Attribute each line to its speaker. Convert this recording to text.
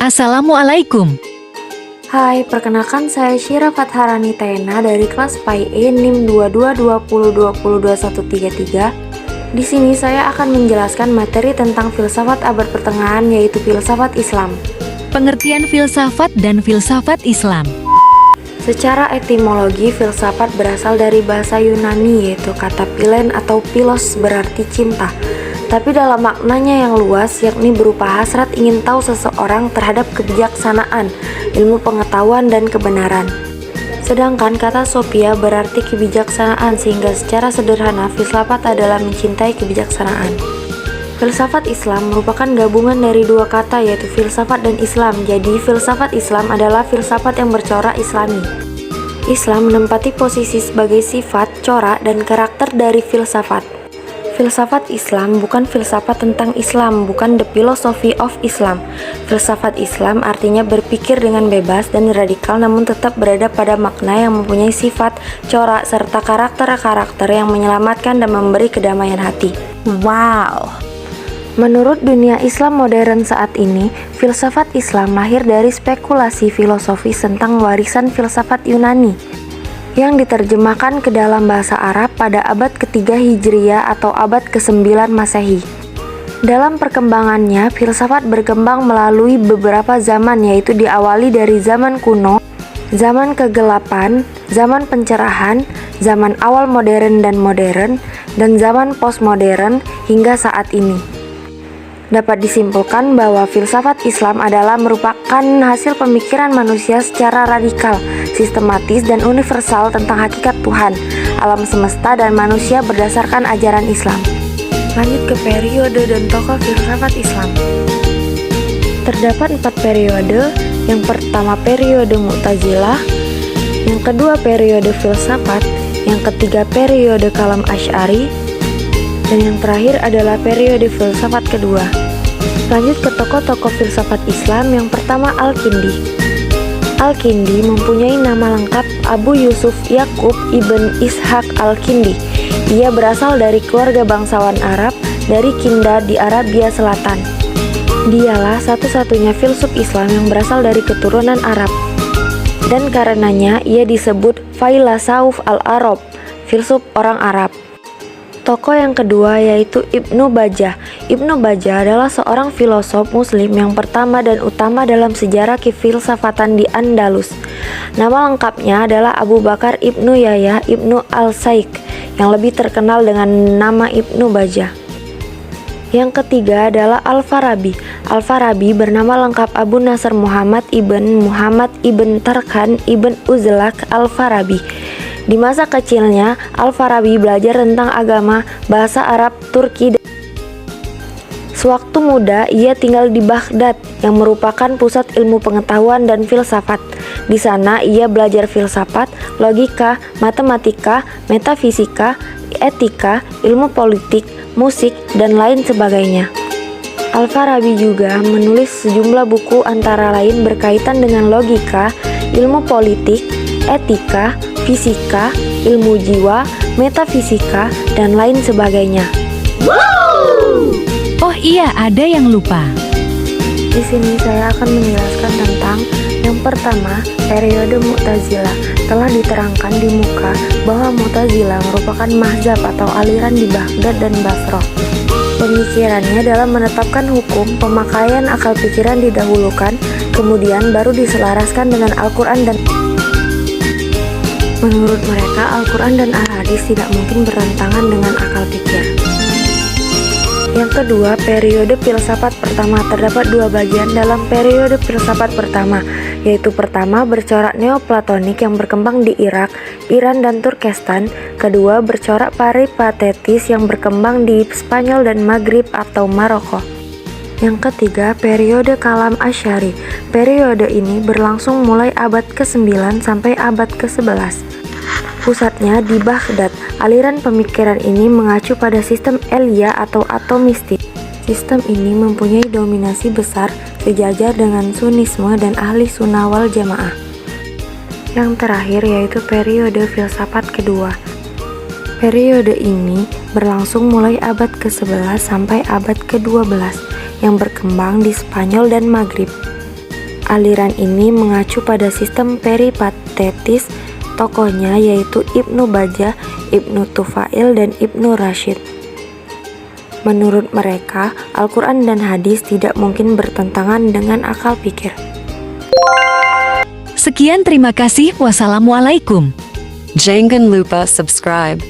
Speaker 1: Assalamualaikum.
Speaker 2: Hai, perkenalkan saya Syira Fatharani Tena dari kelas PAI NIM 2220202133. Di sini saya akan menjelaskan materi tentang filsafat abad pertengahan, yaitu filsafat Islam.
Speaker 1: Pengertian filsafat dan filsafat Islam.
Speaker 2: Secara etimologi, filsafat berasal dari bahasa Yunani, yaitu kata philen atau philos berarti cinta. Tapi dalam maknanya yang luas, yakni berupa hasrat ingin tahu seseorang terhadap kebijaksanaan, ilmu pengetahuan, dan kebenaran. Sedangkan kata sophia berarti kebijaksanaan, sehingga secara sederhana filsafat adalah mencintai kebijaksanaan. Filsafat Islam merupakan gabungan dari dua kata, yaitu filsafat dan Islam. Jadi filsafat Islam adalah filsafat yang bercorak Islami. Islam menempati posisi sebagai sifat, corak, dan karakter dari filsafat. Filsafat Islam bukan filsafat tentang Islam, bukan the philosophy of Islam. Filsafat Islam artinya berpikir dengan bebas dan radikal, namun tetap berada pada makna yang mempunyai sifat, corak, serta karakter-karakter yang menyelamatkan dan memberi kedamaian hati.
Speaker 1: Wow.
Speaker 2: Menurut dunia Islam modern saat ini, filsafat Islam lahir dari spekulasi filosofis tentang warisan filsafat Yunani yang diterjemahkan ke dalam bahasa Arab pada abad ke-3 Hijriah atau abad ke-9 Masehi. Dalam perkembangannya, filsafat berkembang melalui beberapa zaman, yaitu diawali dari zaman kuno, zaman kegelapan, zaman pencerahan, zaman awal modern, dan zaman postmodern hingga saat ini. Dapat disimpulkan bahwa filsafat Islam adalah merupakan hasil pemikiran manusia secara radikal, sistematis, dan universal tentang hakikat Tuhan, alam semesta, dan manusia berdasarkan ajaran Islam. Lanjut ke periode dan tokoh filsafat Islam. Terdapat 4 periode. Yang pertama periode Mu'tazilah, yang kedua periode filsafat, yang ketiga periode kalam Asy'ari, dan yang terakhir adalah periode filsafat kedua. Lanjut ke tokoh-tokoh filsafat Islam. Yang pertama Al-Kindi. Al-Kindi mempunyai nama lengkap Abu Yusuf Yakub ibn Ishaq Al-Kindi. Ia berasal dari keluarga bangsawan Arab dari Kinda di Arabia Selatan. Dialah satu-satunya filsuf Islam yang berasal dari keturunan Arab, dan karenanya ia disebut Failasuf al-Arab, filsuf orang Arab. Tokoh yang kedua yaitu Ibnu Bajjah. Ibnu Bajjah adalah seorang filosof muslim yang pertama dan utama dalam sejarah kefilsafatan di Andalus. Nama lengkapnya adalah Abu Bakar Ibnu Yahya Ibnu Al-Saiq, yang lebih terkenal dengan nama Ibnu Bajjah. Yang ketiga adalah Al-Farabi. Al-Farabi bernama lengkap Abu Nasr Muhammad ibn Tarkhan ibn Uzlak Al-Farabi. Di masa kecilnya, Al-Farabi belajar tentang agama, bahasa Arab, Turki. Sewaktu muda, ia tinggal di Baghdad, yang merupakan pusat ilmu pengetahuan dan filsafat. Di sana, ia belajar filsafat, logika, matematika, metafisika, etika, ilmu politik, musik, dan lain sebagainya. Al-Farabi juga menulis sejumlah buku antara lain berkaitan dengan logika, ilmu politik, etika, fisika, ilmu jiwa, metafisika, dan lain sebagainya.
Speaker 1: Oh iya, ada yang lupa.
Speaker 2: Di sini saya akan menjelaskan tentang yang pertama, periode Mu'tazilah. Telah diterangkan di muka bahwa Mu'tazilah merupakan mazhab atau aliran di Baghdad dan Basrah. Pemikirannya dalam menetapkan hukum, pemakaian akal pikiran didahulukan, kemudian baru diselaraskan dengan Al-Quran dan menurut mereka, Al-Quran dan Al-Hadis tidak mungkin bertentangan dengan akal pikir. Yang kedua, periode filsafat pertama. Terdapat dua bagian dalam periode filsafat pertama, yaitu pertama bercorak neoplatonik yang berkembang di Irak, Iran, dan Turkestan. Kedua, bercorak peripatetis yang berkembang di Spanyol dan Maghrib atau Maroko. Yang ketiga, periode kalam Asy'ari. Periode ini berlangsung mulai abad ke-9 sampai abad ke-11. Pusatnya di Baghdad. Aliran pemikiran ini mengacu pada sistem Elia atau atomistik. Sistem ini mempunyai dominasi besar, sejajar dengan Sunnisme dan ahli sunnah wal jamaah. Yang terakhir yaitu periode filsafat kedua. Periode ini berlangsung mulai abad ke-11 sampai abad ke-12 yang berkembang di Spanyol dan Maghrib. Aliran ini mengacu pada sistem peripatetis tokohnya yaitu Ibnu Bajjah, Ibnu Tufail, dan Ibnu Rashid. Menurut mereka, Al-Quran dan hadis tidak mungkin bertentangan dengan akal pikir.
Speaker 1: Sekian, terima kasih. Wassalamualaikum.
Speaker 3: Jangan lupa subscribe.